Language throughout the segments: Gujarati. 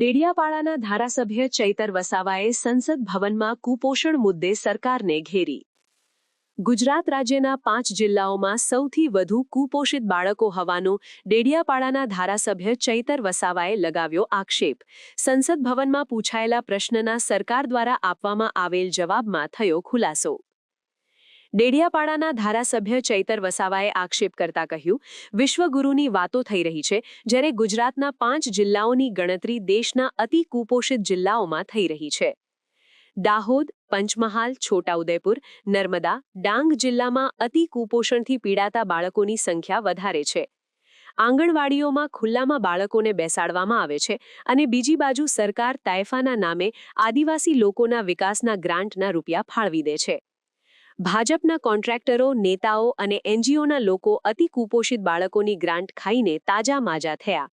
ડેડિયાપાડાના ધારાસભ્ય ચૈતર વસાવાએ સંસદ ભવનમાં કુપોષણ મુદ્દે સરકારને ઘેરી. ગુજરાત રાજ્યના 5 જિલ્લાઓમાં સૌથી વધુ કુપોષિત બાળકો હોવાનું ડેડિયાપાડાના ધારાસભ્ય ચૈતર વસાવાએ લગાવ્યો આક્ષેપ. સંસદ ભવનમાં પૂછાયેલા પ્રશ્નના સરકાર દ્વારા આપવામાં આવેલ જવાબમાં થયો ખુલાસો. ડેડિયાપાડાના ધારાસભ્ય ચૈતર વસાવાએ આક્ષેપ કરતા કહ્યું, વિશ્વગુરુની વાતો થઈ રહી છે, જ્યારે ગુજરાતના 5 જિલ્લાઓની ગણતરી દેશના અતિ કુપોષિત જિલ્લાઓમાં થઈ રહી છે. દાહોદ, પંચમહાલ, છોટાઉદેપુર, નર્મદા, ડાંગ જિલ્લામાં અતિ કુપોષણથી પીડાતા બાળકોની સંખ્યા વધારે છે. આંગણવાડીઓમાં ખુલ્લામાં બાળકોને બેસાડવામાં આવે છે અને બીજી બાજુ સરકાર તાયફાના નામે આદિવાસી લોકોના વિકાસના ગ્રાન્ટના રૂપિયા ફાળવી દે છે. ભાજપના કોન્ટ્રાક્ટરો, નેતાઓ અને એનજીઓના લોકો અતિ કુપોષિત બાળકોની ગ્રાન્ટ ખાઈને તાજા માજા થયા.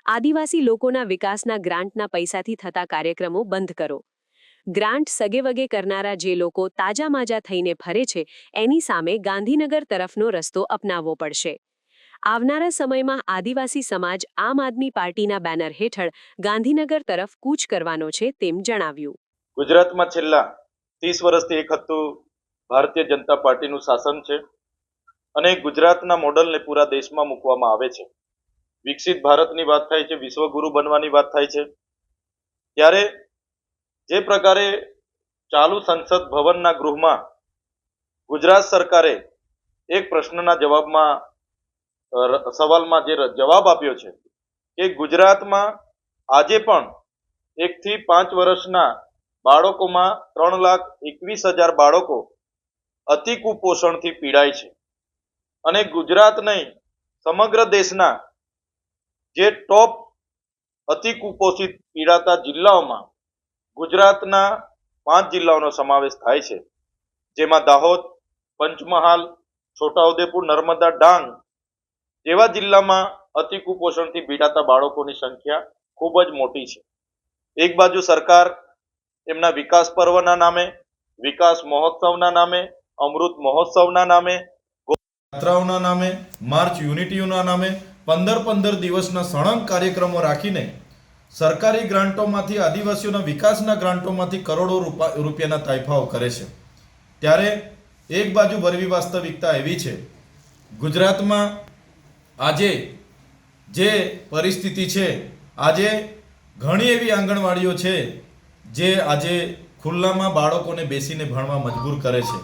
આદિવાસી લોકોના વિકાસના ગ્રાન્ટના પૈસાથી થતા કાર્યક્રમો બંધ કરો. ગ્રાન્ટ સગેવગે કરનારા જે લોકો તાજા માજા થઈને ફરે છે, એની સામે ગાંધીનગર તરફનો રસ્તો અપનાવવો પડશે. આવનારા સમયમાં આદિવાસી સમાજ આમ આદમી પાર્ટીના બેનર હેઠળ ગાંધીનગર તરફ કૂચ કરવાનો છે તેમ જણાવ્યું. ગુજરાતમાં છેલ્લા 30 વર્ષથી એક હતું ભારતીય જનતા પાર્ટીનું શાસન છે અને ગુજરાતના મોડલને પૂરા દેશમાં મૂકવામાં આવે છે. વિકસિત ભારતની વાત થાય છે, વિશ્વગુરુ બનવાની વાત થાય છે, ત્યારે જે પ્રકારે ચાલુ સંસદ ભવનના ગૃહમાં ગુજરાત સરકારે એક પ્રશ્નના સવાલમાં જે જવાબ આપ્યો છે કે ગુજરાતમાં આજે પણ 1 થી 5 વર્ષના બાળકોમાં 3,21,000 બાળકો અતિ કુપોષણથી પીડાય છે અને ગુજરાત નહીં સમગ્ર દેશના જે ટોપ અતિ કુપોષિત પીડાતા જિલ્લાઓમાં ગુજરાતના 5 જિલ્લાઓનો સમાવેશ થાય છે, જેમાં દાહોદ, પંચમહાલ, છોટાઉદેપુર, નર્મદા, ડાંગ જેવા જિલ્લામાં અતિ કુપોષણથી પીડાતા બાળકોની સંખ્યા ખૂબ જ મોટી છે. એક બાજુ સરકાર એમના વિકાસ પર્વના નામે, વિકાસ મહોત્સવના નામે, અમૃત મહોત્સવના નામે, યાત્રાઓના નામે, માર્ચ યુનિટીઓના નામે 15 દિવસના સળંગ કાર્યક્રમો રાખીને સરકારી ગ્રાન્ટોમાંથી, આદિવાસીઓના વિકાસના ગ્રાન્ટોમાંથી કરોડો રૂપિયાના તાઇફાઓ કરે છે. ત્યારે એક બાજુ વરવી વાસ્તવિકતા એવી છે, ગુજરાતમાં આજે જે પરિસ્થિતિ છે, આજે ઘણી એવી આંગણવાડીઓ છે જે આજે ખુલ્લામાં બાળકોને બેસીને ભણવા મજબૂર કરે છે.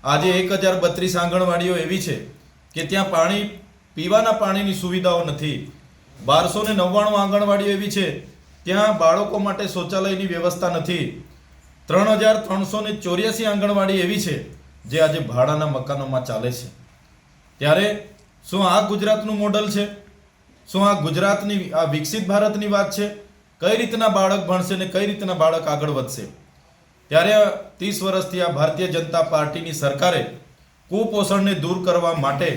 આજે 1032 આંગણવાડીઓ એવી છે કે ત્યાં પીવાના પાણીની સુવિધાઓ નથી. 1299 આંગણવાડીઓ એવી છે ત્યાં બાળકો માટે શૌચાલયની વ્યવસ્થા નથી. 3384 આંગણવાડી એવી છે જે આજે ભાડાના મકાનોમાં ચાલે છે. ત્યારે શું આ ગુજરાતનું મોડલ છે? શું આ ગુજરાતની આ વિકસિત ભારતની વાત છે? કઈ રીતના બાળક ભણશે ને કઈ રીતના બાળક આગળ વધશે? ત્યારે 30 વર્ષથી આ ભારતીય જનતા પાર્ટીની સરકારે કુપોષણને દૂર કરવા માટે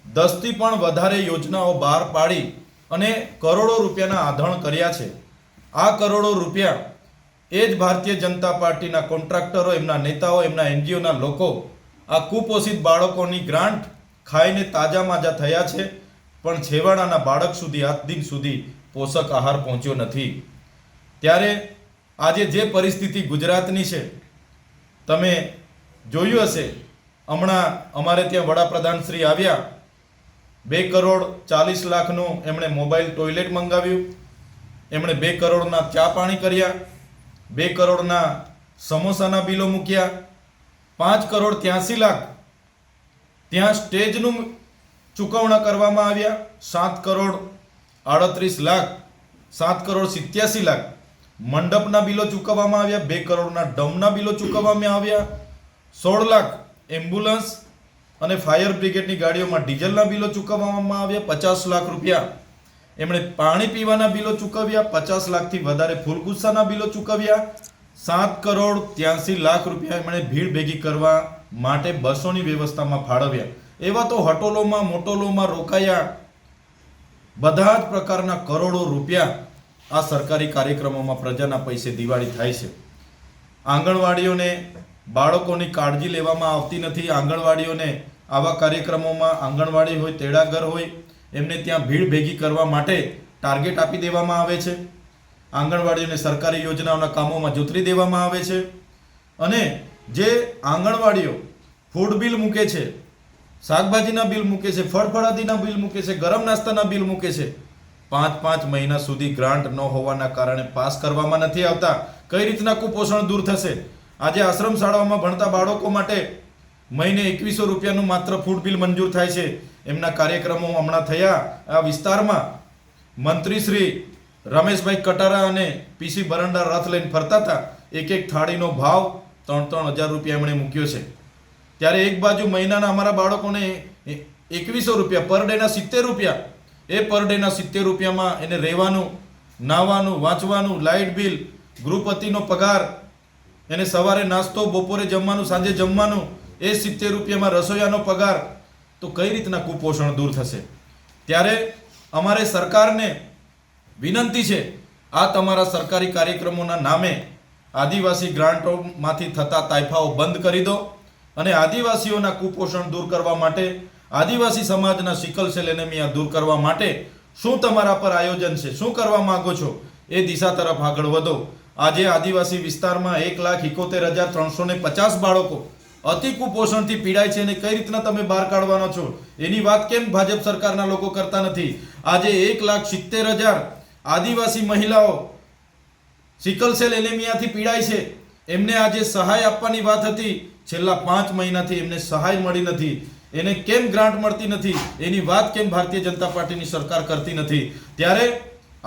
10 થી પણ વધારે યોજનાઓ બહાર પાડી અને કરોડો રૂપિયાના આધણ કર્યા છે. આ કરોડો રૂપિયા એ જ ભારતીય જનતા પાર્ટીના કોન્ટ્રાક્ટરો, એમના નેતાઓ, એમના એનજીઓના લોકો આ કુપોષિત બાળકોની ગ્રાન્ટ ખાઈને તાજા માજા થયા છે, પણ છેવાડાના બાળક સુધી આજ દિન સુધી પોષક આહાર પહોંચ્યો નથી. ત્યારે આજે જે પરિસ્થિતિ ગુજરાતની છે, તમે જોયું હશે, હમણાં અમારે ત્યાં વડાપ્રધાન શ્રી આવ્યા, 2,40,00,000નું એમણે મોબાઈલ ટોયલેટ મંગાવ્યું, એમણે 2 કરોડના ચા પાણી કર્યા, 2 કરોડના સમોસાના બિલો મૂક્યા, 5,83,00,000 ત્યાં સ્ટેજનું ચૂકવણા કરવામાં આવ્યા, 7,38,00,000, 7,87,00,000 મંડપના બિલો ચૂકવવામાં આવ્યા, 2 કરોડના ડમના બિલો ચૂકવવામાં આવ્યા, 16 લાખ એમ્બ્યુલન્સ અને ફાયર બ્રિગેડની ગાડીઓમાં ડીઝલના બિલો ચૂકવવામાં આવ્યા, 50 લાખ રૂપિયા એમણે પાણી પીવાના બિલો ચૂકવ્યા, 50 લાખથી વધારે ફૂલગુસ્સાના બિલો ચૂકવ્યા, 7,83,00,000 રૂપિયા એમણે ભીડ ભેગી કરવા માટે બસોની વ્યવસ્થામાં ફાળવ્યા. એવા તો હોટલોમાં, મોટલોમાં રોકાયા, બધા જ પ્રકારના કરોડો રૂપિયા આ સરકારી કાર્યક્રમોમાં પ્રજાના પૈસે દિવાળી થાય છે. આંગણવાડીઓને બાળકોની કાળજી લેવામાં આવતી નથી. આંગણવાડીઓને આવા કાર્યક્રમોમાં, આંગણવાડી હોય, તેડાગર હોય, એમને ત્યાં ભીડ ભેગી કરવા માટે ટાર્ગેટ આપી દેવામાં આવે છે. આંગણવાડીઓને સરકારી યોજનાઓના કામોમાં જોતરી દેવામાં આવે છે. અને જે આંગણવાડીઓ ફૂડ બિલ મૂકે છે, શાકભાજીના બિલ મૂકે છે, ફળફળાદીના બિલ મૂકે છે, ગરમ નાસ્તાના બિલ મૂકે છે, 5 મહિના સુધી ગ્રાન્ટ ન હોવાના કારણે પાસ કરવામાં નથી આવતા. કઈ રીતના કુપોષણ દૂર થશે? આજે આશ્રમ શાળાઓમાં ભણતા બાળકો માટે મહિને 2100 રૂપિયાનું માત્ર ફૂડ બિલ મંજૂર થાય છે. એમના કાર્યક્રમો હમણાં થયા આ વિસ્તારમાં. મંત્રી શ્રી રમેશભાઈ કટારા અને પીસી બરંડા રથ લઈને ફરતા હતા. એક થાળીનો ભાવ 3,000 રૂપિયા એમણે મૂક્યો છે. ત્યારે એક બાજુ મહિનાના અમારા બાળકોને 2100 રૂપિયા, પર ડેના 70 રૂપિયા, એ પર ડેના 70 રૂપિયામાં એને રહેવાનું, નાહવાનું, વાંચવાનું, લાઇટ બિલ, ગૃહપતિનો પગાર, એને સવારે નાસ્તો, બપોરે જમવાનું, સાંજે જમવાનું, એ 70 રૂપિયામાં રસોઈયાનો પગાર. તો કઈ રીતના કુપોષણ દૂર થશે? ત્યારે અમારે સરકારને વિનંતી છે, આ તમારા સરકારી કાર્યક્રમોના નામે આદિવાસી ગ્રાન્ટોમાંથી થતા તાઇફાઓ બંધ કરી દો અને આદિવાસીઓના કુપોષણ દૂર કરવા માટે, આદિવાસી સમાજના સિકલ સેલ એનેમિયા દૂર કરવા માટે શું તમારા પર આયોજન છે, શું કરવા માંગો છો, એ દિશા તરફ આગળ વધો. આજે આદિવાસી વિસ્તારમાં 1,71,350 બાળકો અતિ કુપોષણથી પીડાય છે અને કઈ રીતના તમે બહાર કાઢવાનો છો એની વાત કેમ ભાજપ સરકારના લોકો કરતા નથી? આજે 1,70,000 આદિવાસી મહિલાઓ સિકલ સેલ એનેમિયાથી પીડાય છે. એમને આજે સહાય આપવાની વાત હતી, છેલ્લા 5 મહિનાથી એમને સહાય મળી નથી. એને કેમ ગ્રાન્ટ મળતી નથી એની વાત કેમ ભારતીય જનતા પાર્ટીની સરકાર કરતી નથી? ત્યારે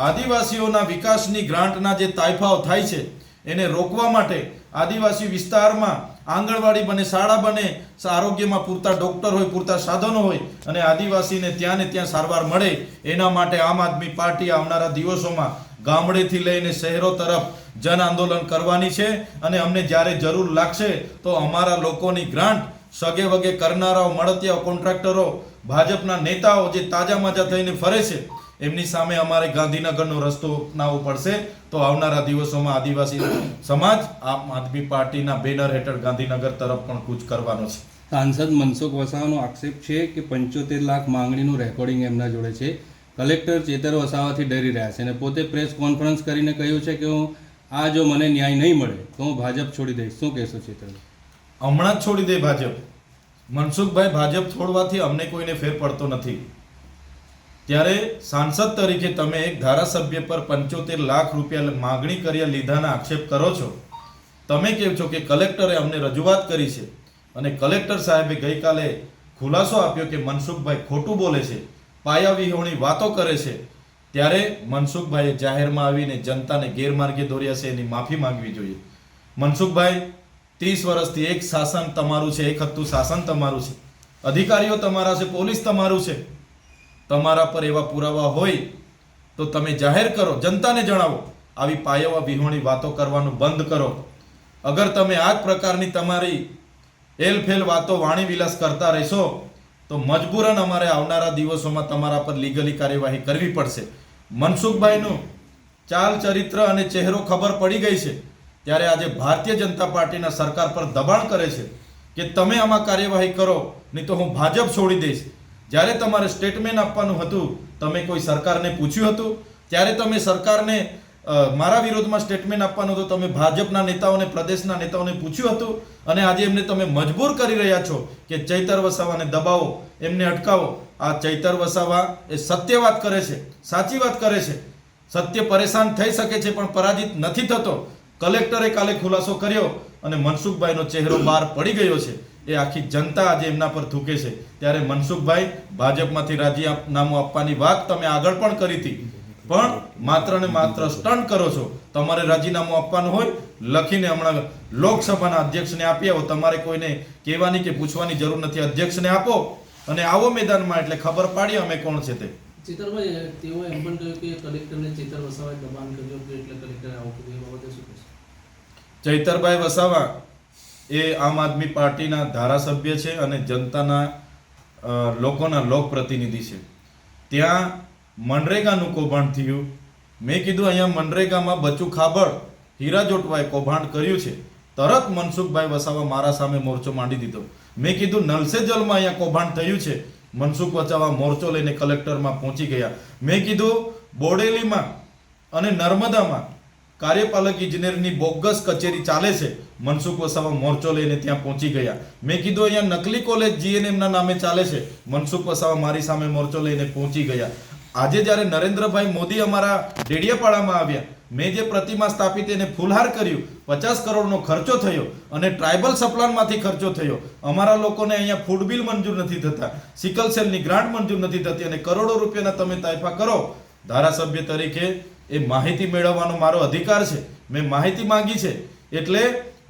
આદિવાસીઓના વિકાસની ગ્રાન્ટના જે તાઇફાઓ થાય છે એને રોકવા માટે આદિવાસી વિસ્તારમાં આંગણવાડી બને, શાળા બને, આરોગ્યમાં પૂરતા ડોક્ટર હોય, પૂરતા સાધનો હોય અને આદિવાસીને ત્યાં ને ત્યાં સારવાર મળે, એના માટે આમ આદમી પાર્ટી આવનારા દિવસોમાં ગામડેથી લઈને શહેરો તરફ જન આંદોલન કરવાની છે. અને અમને જ્યારે જરૂર લાગશે તો અમારા લોકોની ગ્રાન્ટ સગે વગે કરનારાઓ, મળતિયાઓ, કોન્ટ્રાક્ટરો, ભાજપના નેતાઓ જે તાજા માજા થઈને ફરે છે એમની સામે અમારે ગાંધીનગરનો રસ્તો અપનાવવો પડશે. તો આવનારા દિવસોમાં આદિવાસી સમાજ આમ આદમી પાર્ટીના બેનર હેઠળ ગાંધીનગર તરફ પણ કૂચ કરવાનો છે. સાંસદ મનસુખ વસાવાનો આક્ષેપ છે કે 75 લાખ માંગણીનું રેકોર્ડિંગ એમના જોડે છે. કલેક્ટર ચેતર વસાવાથી ડરી રહ્યા છે અને પોતે પ્રેસ કોન્ફરન્સ કરીને કહ્યું છે કે હું આ જો મને ન્યાય નહીં મળે તો હું ભાજપ છોડી દઈશ. શું કહેશો ચેતર? હમણાં જ છોડી દે ભાજપ. મનસુખભાઈ, ભાજપ છોડવાથી અમને કોઈને ફેર પડતો નથી. ત્યારે સાંસદ તરીકે તમે એક ધારાસભ્ય પર 75 લાખ રૂપિયા માગણી કર્યા લીધાના આક્ષેપ કરો છો. તમે કહો છો કે કલેક્ટરે અમને રજૂઆત કરી છે અને કલેક્ટર સાહેબે ગઈકાલે ખુલાસો આપ્યો કે મનસુખભાઈ ખોટું બોલે છે, પાયાવિહોણી વાતો કરે છે. ત્યારે મનસુખભાઈએ જાહેરમાં આવીને જનતાને ગેરમાર્ગે દોર્યા છે, એની માફી માંગવી જોઈએ. મનસુખભાઈ, 30 વર્ષથી એક શાસન તમારું છે, એક હતું શાસન તમારું છે, અધિકારીઓ તમારા છે, પોલીસ તમારું છે. તમારા પર એવા પુરાવા હોય તો તમે જાહેર કરો, જનતાને જણાવો. આવી પાયાવા વિહોણી વાતો કરવાનું બંધ કરો. અગર તમે આ જ પ્રકારની તમારી એલફેલ વાતો, વાણી વિલાસ કરતા રહેશો તો મજબૂરન અમારે આવનારા દિવસોમાં તમારા પર લીગલી કાર્યવાહી કરવી પડશે. મનસુખભાઈનું ચાલ, ચરિત્ર અને ચહેરો ખબર પડી ગઈ છે. ત્યારે આજે ભારતીય જનતા પાર્ટીના સરકાર પર દબાણ કરે છે કે તમે આમાં કાર્યવાહી કરો, નહીં તો હું ભાજપ છોડી દઈશ. જ્યારે તમારે સ્ટેટમેન્ટ આપવાનું હતું, તમે કોઈ સરકારને પૂછ્યું હતું? ત્યારે તમે સરકારને મારા વિરોધમાં સ્ટેટમેન્ટ આપવાનું હતું, તમે ભાજપના નેતાઓને, પ્રદેશના નેતાઓને પૂછ્યું હતું? અને આજે એમને તમે મજબૂર કરી રહ્યા છો કે ચૈતર વસાવાને દબાવો, એમને અટકાવો. આ ચૈતર વસાવા એ સત્ય વાત કરે છે, સાચી વાત કરે છે. સત્ય પરેશાન થઈ શકે છે પણ પરાજિત નથી થતો. કલેક્ટરે કાલે ખુલાસો કર્યો અને મનસુખભાઈનો ચહેરો બહાર પડી ગયો છે. એ આખી જનતા આજે એમના પર થૂકે છે. ત્યારે મનસુખભાઈ, ભાજપમાંથી રાજીનામું આપવાની વાત તમે આગળ પણ કરી હતી, પણ માત્ર ને માત્ર સ્ટન્ટ કરો છો. તમારે રાજીનામું આપવાનું હોય લખીને હમણાં લોકસભાના અધ્યક્ષને આપી આવો. તમારે કોઈને કહેવાની કે પૂછવાની જરૂર નથી, અધ્યક્ષને આપો અને આવો મેદાનમાં, એટલે ખબર પાડી અમે કોણ છે તે. ચેતરભાઈ, તેઓએ એમ પણ કહ્યું કે કલેક્ટરને ચેતર વસાવાએ દબાણ કર્યું હતું એટલે કલેક્ટરે આવું કર્યું. એ બાબતે શું કહેશો? ચૈતરભાઈ વસાવા એ આમ આદમી પાર્ટીના ધારાસભ્ય છે અને જનતાના લોકોના લોકપ્રતિનિધિ છે. ત્યાં મનરેગાનું કૌભાંડ થયું. મેં કીધું અહીંયા મનરેગામાં બચુ ખાબડ, હીરા જોટવાએ કૌભાંડ કર્યું છે. તરત મનસુખભાઈ વસાવા મારા સામે મોરચો માંડી દીધો. મેં કીધું નલ સે જલમાં અહીંયા કૌભાંડ થયું છે. મનસુખ વસાવા મોરચો લઈને કલેક્ટરમાં પહોંચી ગયા. મેં કીધું બોડેલીમાં અને નર્મદામાં કાર્યપાલક ઇજનેરની બોગસ કચેરી ચાલે છે, મનસુખ વસાવા મોરચો લઈને ત્યાં પહોંચી ગયા. મેં કીધું અહીંયા નકલી કોલેજ જીએનએમના નામે ચાલે છે, મનસુખ વસાવા મારી સામે મોરચો લઈને પહોંચી ગયા. આજે જ્યારે નરેન્દ્રભાઈ મોદી અમારા ડેડિયાપાડામાં આવ્યા, મેં જે પ્રતિમા સ્થાપિત એને ફૂલહાર કર્યું, 50 કરોડનો ખર્ચો થયો અને ટ્રાઇબલ સપ્લાનમાંથી ખર્ચો થયો. અમારા લોકોને અહીંયા ફૂડ બિલ મંજૂર નથી થતા, સિકલ સેલની ગ્રાન્ટ મંજૂર નથી થતી અને કરોડો રૂપિયાના તમે તાયફા કરો. ધારાસભ્ય તરીકે એ માહિતી મેળવવાનો મારો અધિકાર છે. મેં માહિતી માંગી છે, એટલે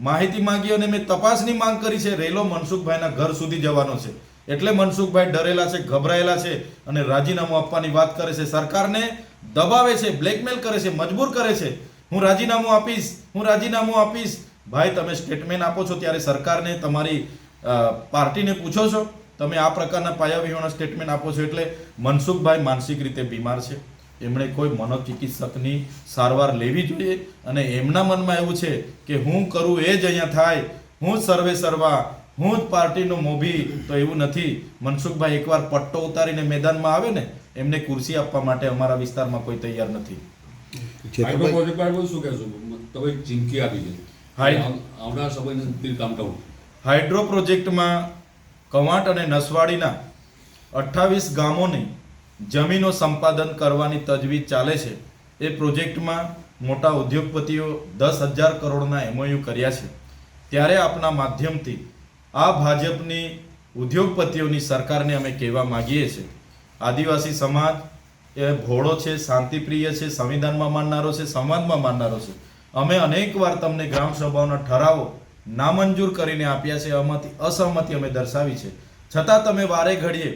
માહિતી માંગી અને મેં તપાસની માંગ કરી છે. રેલો મનસુખભાઈના ઘર સુધી જવાનો છે, એટલે મનસુખભાઈ ડરેલા છે, ગભરાયેલા છે અને રાજીનામું આપવાની વાત કરે છે. સરકારને દબાવે છે, બ્લેકમેલ કરે છે, મજબૂર કરે છે. હું રાજીનામું આપીશ, હું રાજીનામું આપીશ. ભાઈ, તમે સ્ટેટમેન્ટ આપો છો ત્યારે સરકારને, તમારી પાર્ટીને પૂછો છો? તમે આ પ્રકારના પાયાવિહોણા સ્ટેટમેન્ટ આપો છો. એટલે મનસુખભાઈ માનસિક રીતે બીમાર છે. એમણે કોઈ મનોચિકિત્સકની સારવાર લેવી જોઈએ અને એમના મનમાં એવું છે કે હું કરું એ જ અહીંયા થાય, હું જ સર્વે સર્વા, હું જ પાર્ટીનો મોભી. તો એવું નથી. મનસુખભાઈ એકવાર પટ્ટો ઉતારીને મેદાનમાં આવે ને, એમને ખુરશી આપવા માટે અમારા વિસ્તારમાં કોઈ તૈયાર નથી. હાઇડ્રો પ્રોજેક્ટ પર શું કહેશો? તમે ચીમકી આપી છે, આવનાર સમયનું બિલ કામ થવું. હાઇડ્રો પ્રોજેક્ટમાં કવાંટ અને નસવાડીના 28 ગામોની જમીનો સંપાદન કરવાની તજવીજ ચાલે છે. એ પ્રોજેક્ટમાં મોટા ઉદ્યોગપતિઓ 10,000 કરોડના MOU કર્યા છે. ત્યારે આપના માધ્યમથી આ ભાજપની ઉદ્યોગપતિઓની સરકારને અમે કહેવા માગીએ છીએ, આદિવાસી સમાજ એ ભોળો છે, શાંતિપ્રિય છે, સંવિધાનમાં માનનારો છે, સમાજમાં માનનારો છે. અમે અનેકવાર તમને ગ્રામ સભાઓના ઠરાવો નામંજૂર કરીને આપ્યા છે, આમાંથી અસહમતિ અમે દર્શાવી છે. છતાં તમે વારે ઘડીએ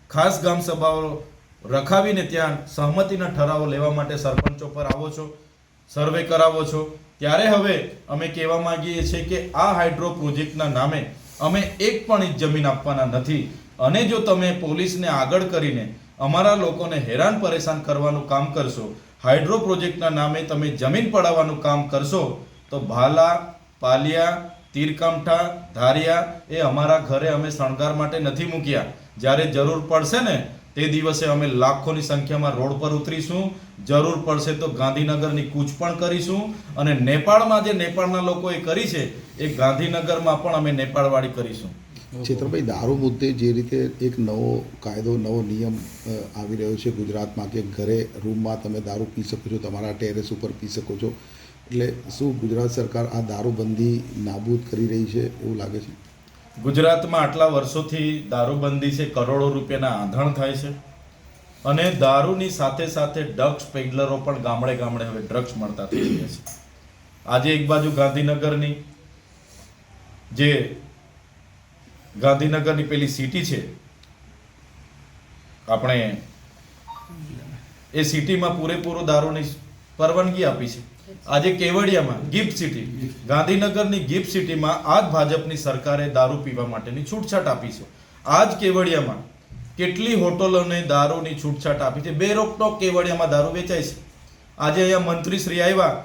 ખાસ ગ્રામ સભાઓ રખાવીને ત્યાં સહમતિના ઠરાવો લેવા માટે સરપંચો પર આવો છો, સર્વે કરાવો છો. ત્યારે હવે અમે કહેવા માંગીએ છીએ કે આ હાઇડ્રો પ્રોજેક્ટના નામે અમે એક પણ ઇંચ જમીન આપવાના નથી. અને જો તમે પોલીસને આગળ કરીને અમારા લોકોને હેરાન પરેશાન કરવાનું કામ કરશો, હાઇડ્રો પ્રોજેક્ટના નામે તમે જમીન પડાવવાનું કામ કરશો, તો ભાલા, પાલિયા, તીરકામઠા, ધારિયા એ અમારા ઘરે અમે શણગાર માટે નથી મૂક્યા. જ્યારે જરૂર પડશે ને તે દિવસે અમે લાખોની સંખ્યામાં રોડ પર ઉતરીશું. જરૂર પડશે તો ગાંધીનગરની કૂચ પણ કરીશું અને નેપાળમાં જે નેપાળના લોકોએ કરી છે એ ગાંધીનગરમાં પણ અમે નેપાળવાળી કરીશું. છેતરભાઈ, દારૂ મુદ્દે જે રીતે એક નવો કાયદો, નવો નિયમ આવી રહ્યો છે ગુજરાતમાં કે ઘરે રૂમમાં તમે દારૂ પી શકો છો, તમારા ટેરેસ ઉપર પી શકો છો, એટલે શું ગુજરાત સરકાર આ દારૂબંધી નાબૂદ કરી રહી છે એવું લાગે છે? ગુજરાતમાં આટલા વર્ષોથી દારૂબંધી છે, કરોડો રૂપિયાના આંધણ થાય છે અને દારૂની સાથે સાથે ડ્રગ્સ પેડલરો પણ ગામડે ગામડે હવે ડ્રગ્સ મળતા થઈ ગયા છે. આજે એક બાજુ ગાંધીનગરની પેલી સિટી છે, આપણે એ સિટીમાં પૂરેપૂરો દારૂની પરવાનગી આપી છે. આજે કેવડિયામાં ગિફ્ટ સિટી, ગાંધીનગરની ગિફ્ટ સિટીમાં આ જ ભાજપની સરકારે દારૂ પીવા માટેની છૂટછાટ આપી છે. આ જ કેવડિયામાં કેટલી હોટલોને દારૂની છૂટછાટ આપી છે. બેરોકટોક કેવડિયામાં દારૂ વેચાય છે. આજે અહીંયા મંત્રી શ્રી આવ્યા,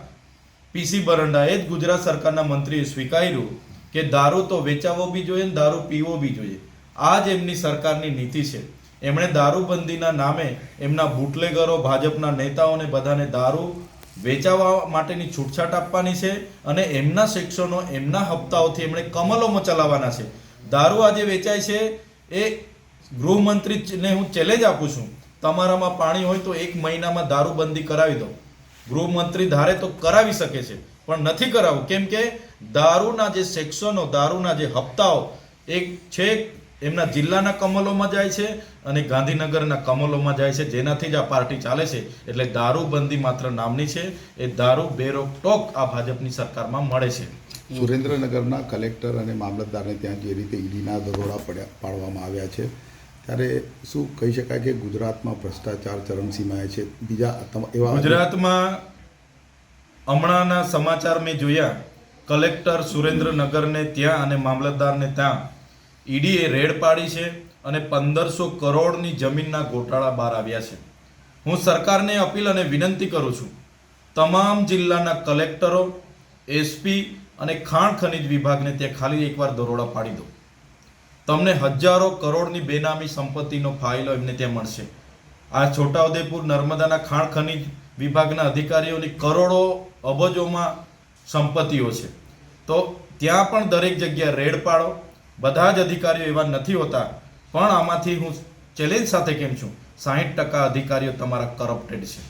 PC બરંડા, એ જ ગુજરાત સરકારના મંત્રીએ સ્વીકાર્યું કે દારૂ તો વેચાવો બી જોઈએ ને દારૂ પીવો બી જોઈએ. આ જ એમની સરકારની નીતિ છે. એમણે દારૂબંધીના નામે એમના બુટલેગરો, ભાજપના નેતાઓને બધાને દારૂ વેચાવા માટેની છૂટછાટ આપવાની છે અને એમના સેક્શનો, એમના હપ્તાઓથી એમણે કમલોમાં ચલાવવાના છે. દારૂ આજે વેચાય છે એ ગૃહમંત્રીને હું ચેલેન્જ આપું છું, તમારામાં પાણી હોય તો 1 મહિનામાં દારૂબંધી કરાવી દો. ગૃહમંત્રી ધારે તો કરાવી શકે છે પણ નથી કરાવવું. કેમ કે દારૂના જે સેક્શનો, દારૂના જે હપ્તાઓ એક છે એમના જિલ્લાના કમલોમાં જાય છે અને ગાંધીનગરના કમલોમાં જાય છે, જેનાથી જ આ પાર્ટી ચાલે છે. એટલે દારૂબંધી માત્ર નામની છે, એ દારૂ બેરોકટોક આ ભાજપની સરકારમાં મળે છે. સુરેન્દ્રનગરના કલેક્ટર અને મામલતદારને ત્યાં જે રીતે ઈડીના દરોડા પાડવામાં આવ્યા છે, ત્યારે શું કહી શકાય કે ગુજરાતમાં ભ્રષ્ટાચાર ચરમસીમાએ છે? બીજા એવા ગુજરાતમાં હમણાંના સમાચાર મેં જોયા, કલેક્ટર સુરેન્દ્રનગરને ત્યાં અને મામલતદારને ત્યાં ઈડીએ રેડ પાડી છે અને 1500 કરોડની જમીનના ગોટાળા બહાર આવ્યા છે. હું સરકારને અપીલ અને વિનંતી કરું છું, તમામ જિલ્લાના કલેક્ટરો, SP અને ખાણ ખનીજ વિભાગને ત્યાં ખાલી એકવાર દરોડા પાડી દો. તમને હજારો કરોડની બેનામી સંપત્તિનો ફાઇલો એમને ત્યાં મળશે. આ છોટાઉદેપુર નર્મદાના ખાણ ખનીજ વિભાગના અધિકારીઓની કરોડો અબજોમાં સંપત્તિઓ છે. તો ત્યાં પણ દરેક જગ્યાએ રેડ પાડો. બધા જ અધિકારીઓ એવા નથી હોતા, પણ આમાંથી હું ચેલેન્જ સાથે કેમ છું, 60% અધિકારીઓ તમારા કરપ્ટેડ છે.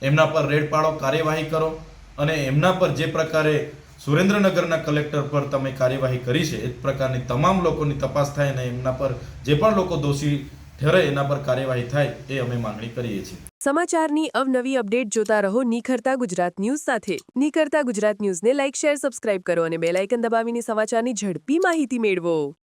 એમના પર રેડ પાડો, કાર્યવાહી કરો, અને એમના પર જે પ્રકારે સુરેન્દ્રનગરના કલેક્ટર પર તમે કાર્યવાહી કરી છે એ પ્રકારની તમામ લોકોની તપાસ થાય અને એમના પર જે પણ લોકો દોષી ઠરે એના પર કાર્યવાહી થાય એ અમે માંગણી કરીએ છીએ. સમાચારની અવનવી અપડેટ જોતા રહો નિખરતા ગુજરાત ન્યૂઝ સાથે. નિખરતા ગુજરાત ન્યૂઝને લાઇક, શેર, સબસ્ક્રાઇબ કરો અને બેલ આઇકન દબાવીને સમાચારની ઝડપી માહિતી મેળવો.